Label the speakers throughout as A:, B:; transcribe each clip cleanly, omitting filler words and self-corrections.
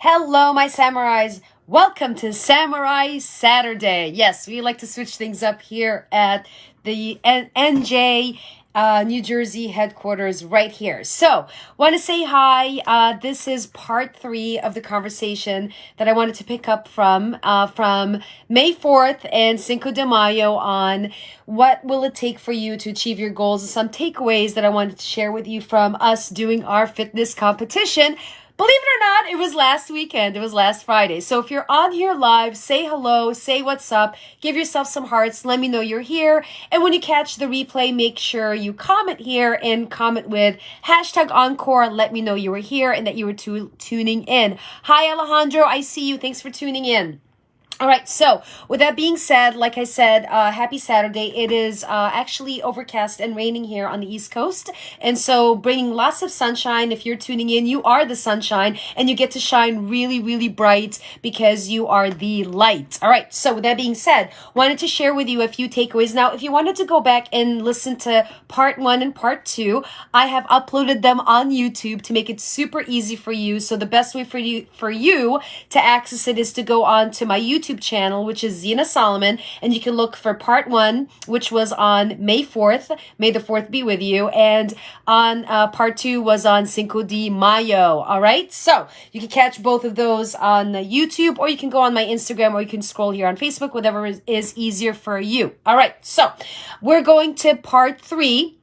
A: Hello, my samurais. Welcome to Samurai Saturday. Yes, we like to switch things up here at the NJ New Jersey headquarters right here. So, want to say hi. This is part 3 of the conversation that I wanted to pick up from May 4th and Cinco de Mayo on what will it take for you to achieve your goals and some takeaways that I wanted to share with you from us doing our fitness competition. Believe it or not, it was last weekend. It was last Friday. So if you're on here live, say hello, say what's up, give yourself some hearts, let me know you're here. And when you catch the replay, make sure you comment here and comment with hashtag Encore. Let me know you were here and that you were tuning in. Hi, Alejandro. I see you. Thanks for tuning in. All right, so with that being said, like I said, happy Saturday. It is actually overcast and raining here on the East Coast. And so bringing lots of sunshine. If you're tuning in, you are the sunshine and you get to shine really, really bright because you are the light. All right, so with that being said, wanted to share with you a few takeaways. Now, if you wanted to go back and listen to part 1 and part 2, I have uploaded them on YouTube to make it super easy for you. So the best way for you to access it is to go on to my YouTube channel, which is Zena Solomon, and you can look for part 1, which was on May 4th. May the 4th be with you. And on part 2 was on Cinco de Mayo. All right. So you can catch both of those on YouTube, or you can go on my Instagram, or you can scroll here on Facebook, whatever is easier for you. All right. So we're going to part 3.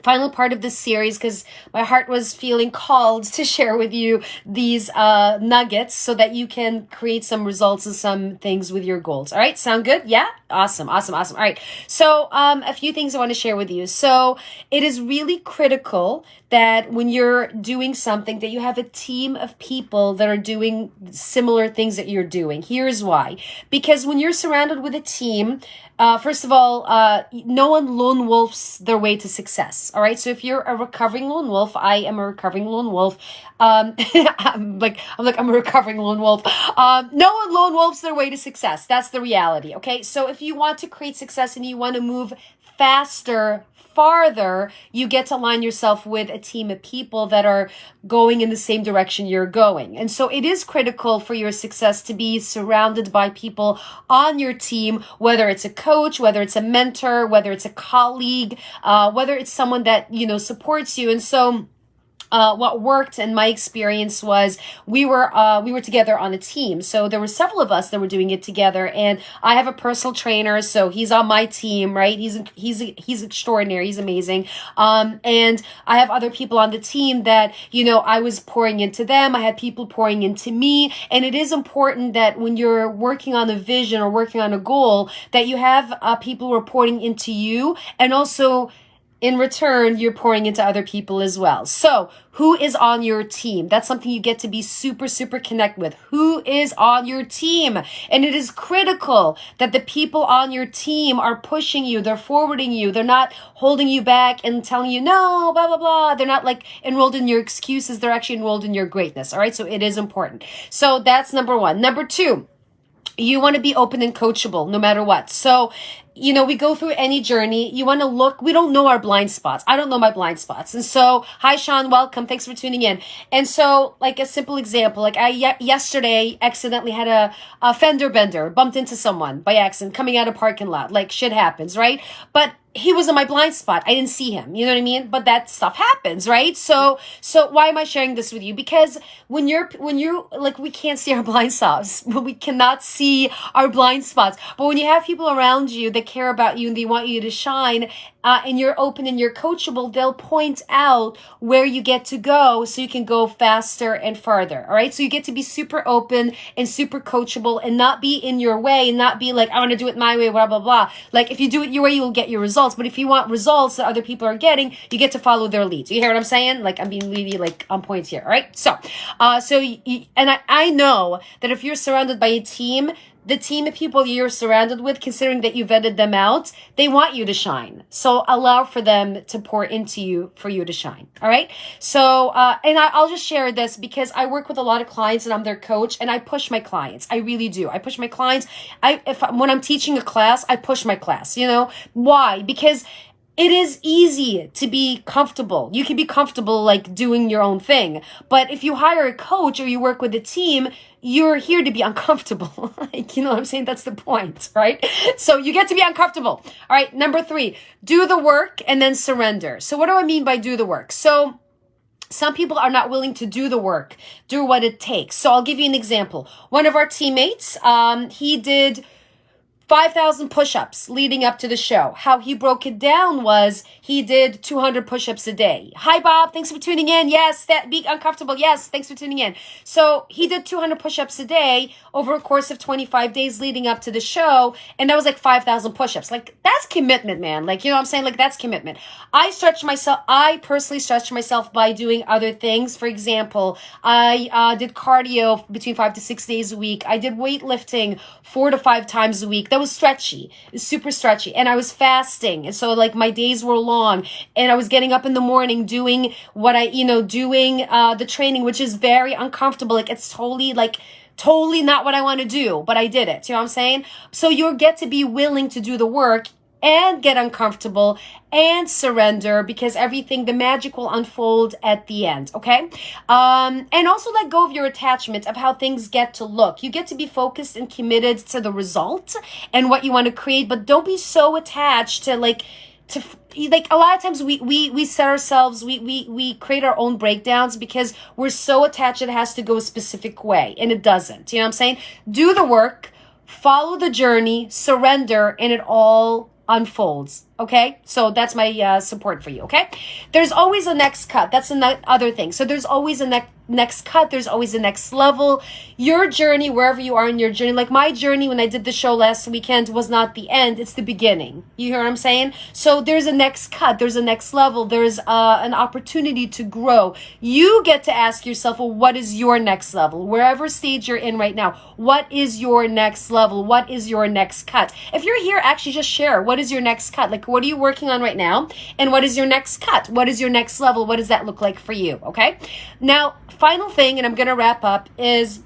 A: Final part of this series because my heart was feeling called to share with you these nuggets so that you can create some results and some things with your goals. All right, sound good? Yeah, awesome. All right, so a few things I want to share with you. So it is really critical that when you're doing something that you have a team of people that are doing similar things that you're doing. Here's why. Because when you're surrounded with a team, first of all, no one lone wolfs their way to success. All right. So if you're a recovering lone wolf, I am a recovering lone wolf. I'm a recovering lone wolf. No one lone wolfs their way to success. That's the reality. Okay. So if you want to create success and you want to move faster, farther, you get to align yourself with a team of people that are going in the same direction you're going. And so it is critical for your success to be surrounded by people on your team, whether it's a coach, whether it's a mentor, whether it's a colleague, whether it's someone that, supports you. And so what worked in my experience was we were together on a team. So there were several of us that were doing it together, and I have a personal trainer, so he's on my team, right? He's extraordinary. He's amazing. And I have other people on the team that, I was pouring into them. I had people pouring into me. And it is important that when you're working on a vision or working on a goal, that you have people who are pouring into you, and also in return, you're pouring into other people as well. So who is on your team? That's something you get to be super, super connect with. Who is on your team? And it is critical that the people on your team are pushing you. They're forwarding you. They're not holding you back and telling you, no, blah, blah, blah. They're not like enrolled in your excuses. They're actually enrolled in your greatness. All right. So it is important. So that's number 1. Number 2, you want to be open and coachable no matter what. So, we go through any journey. You want to look, we don't know our blind spots. I don't know my blind spots. And so, hi, Sean, welcome. Thanks for tuning in. And so, like a simple example, like I yesterday accidentally had a fender bender, bumped into someone by accident coming out of parking lot. Like shit happens, right? But he was in my blind spot. I didn't see him. You know what I mean? But that stuff happens, right? So why am I sharing this with you? Because when you're like, we can't see our blind spots. We cannot see our blind spots. But when you have people around you that care about you and they want you to shine, and you're open and you're coachable, they'll point out where you get to go so you can go faster and farther. All right. So you get to be super open and super coachable and not be in your way and not be like, I want to do it my way, blah, blah, blah. Like if you do it your way, you'll get your results. But if you want results that other people are getting, you get to follow their leads. You hear what I'm saying? Like I'm being really like on points here. All right. So, I know that if you're surrounded by a team, the team of people you're surrounded with, considering that you vetted them out, they want you to shine. So allow for them to pour into you for you to shine. All right. So, I'll just share this because I work with a lot of clients and I'm their coach and I push my clients. I really do. I push my clients. When I'm teaching a class, I push my class, Why? Because it is easy to be comfortable. You can be comfortable like doing your own thing. But if you hire a coach or you work with a team, you're here to be uncomfortable. Like, you know what I'm saying? That's the point, right? So you get to be uncomfortable. All right. Number 3, do the work and then surrender. So what do I mean by do the work? So some people are not willing to do the work, do what it takes. So I'll give you an example. One of our teammates, he did 5,000 push-ups leading up to the show. How he broke it down was he did 200 push-ups a day. Hi, Bob. Thanks for tuning in. Yes, that be uncomfortable. Yes, thanks for tuning in. So he did 200 push-ups a day over a course of 25 days leading up to the show. And that was like 5,000 push-ups. Like, that's commitment, man. Like, you know what I'm saying? Like, that's commitment. I personally stretch myself by doing other things. For example, I did cardio between 5 to 6 days a week. I did weightlifting 4 to 5 times a week. That was stretchy, super stretchy. And I was fasting. And so like my days were long and I was getting up in the morning doing what doing the training, which is very uncomfortable. Like it's totally not what I want to do, but I did it. You know what I'm saying? So you get to be willing to do the work and get uncomfortable and surrender, because the magic will unfold at the end, okay? And also let go of your attachment of how things get to look. You get to be focused and committed to the result and what you want to create, but don't be so attached to like a lot of times we set ourselves, we create our own breakdowns because we're so attached it has to go a specific way, and it doesn't. You know what I'm saying? Do the work, follow the journey, surrender, and it all unfolds. Okay, so that's my support for you. Okay, there's always a next cut. That's another thing. So there's always a next cut. There's always a next level. Your journey, wherever you are in your journey, like my journey when I did the show last weekend was not the end. It's the beginning. You hear what I'm saying? So there's a next cut. There's a next level. There's an opportunity to grow. You get to ask yourself, well, what is your next level? Wherever stage you're in right now, what is your next level? What is your next cut? If you're here, actually just share. What is your next cut? Like, what are you working on right now? And what is your next cut? What is your next level? What does that look like for you? Okay. Now, final thing, and I'm going to wrap up, is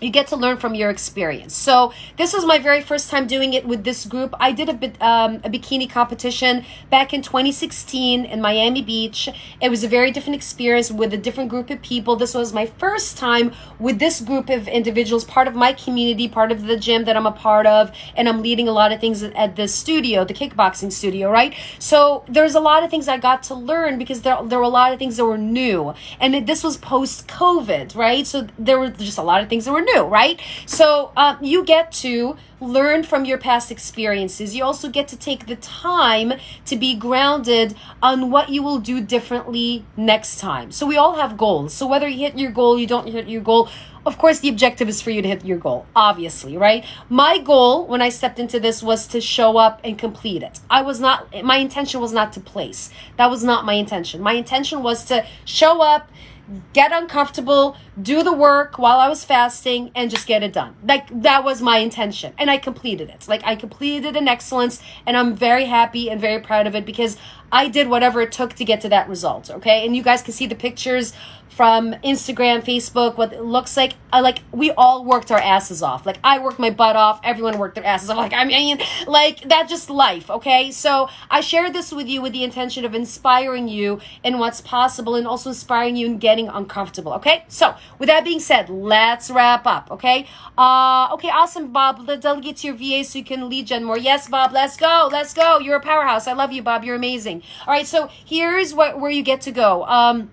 A: you get to learn from your experience. So this was my very first time doing it with this group. I did a bikini competition back in 2016 in Miami Beach. It was a very different experience with a different group of people. This was my first time with this group of individuals, part of my community, part of the gym that I'm a part of, and I'm leading a lot of things at the studio, the kickboxing studio, right? So there's a lot of things I got to learn because there were a lot of things that were new. And this was post-COVID, right? So there were just a lot of things that were new, right? So you get to learn from your past experiences. You also get to take the time to be grounded on what you will do differently next time. So we all have goals. So whether you hit your goal, you don't hit your goal, of course, the objective is for you to hit your goal, obviously, right? My goal when I stepped into this was to show up and complete it. My intention was not to place. That was not my intention. My intention was to show up, get uncomfortable, do the work while I was fasting, and just get it done. Like, that was my intention. And I completed it. Like, I completed it in excellence, and I'm very happy and very proud of it because I did whatever it took to get to that result, okay? And you guys can see the pictures from Instagram, Facebook, what it looks like. We all worked our asses off. Like, I worked my butt off. Everyone worked their asses off. Like, I mean, like, that's just life, okay? So I shared this with you with the intention of inspiring you in what's possible and also inspiring you in getting uncomfortable, okay? So with that being said, let's wrap up, okay? Okay, awesome, Bob. Let's delegate to your VA so you can lead gen more. Yes, Bob, let's go. Let's go. You're a powerhouse. I love you, Bob. You're amazing. All right, so here's where you get to go.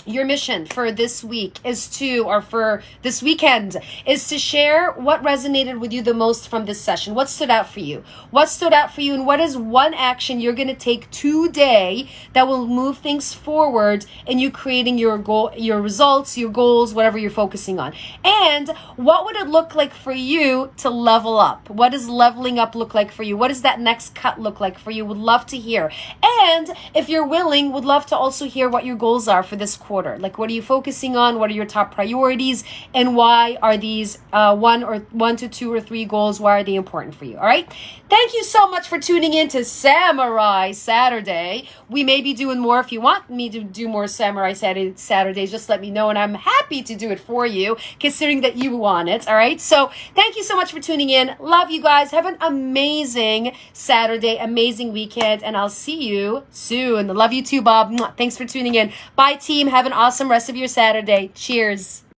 A: Your mission for this week for this weekend is to share what resonated with you the most from this session. What stood out for you? What stood out for you, and what is one action you're going to take today that will move things forward in you creating your goal, your results, your goals, whatever you're focusing on? And what would it look like for you to level up? What does leveling up look like for you? What does that next cut look like for you? Would love to hear. And if you're willing, would love to also hear what your goals are for this quarter. quarter? Like, what are you focusing on? What are your top priorities? And why are these one to two or three goals? Why are they important for you? All right. Thank you so much for tuning in to Samurai Saturday. We may be doing more. If you want me to do more Samurai Saturdays, just let me know, and I'm happy to do it for you, considering that you want it. All right. So thank you so much for tuning in. Love you guys. Have an amazing Saturday, amazing weekend, and I'll see you soon. Love you too, Bob. Thanks for tuning in. Bye, team. Have an awesome rest of your Saturday. Cheers.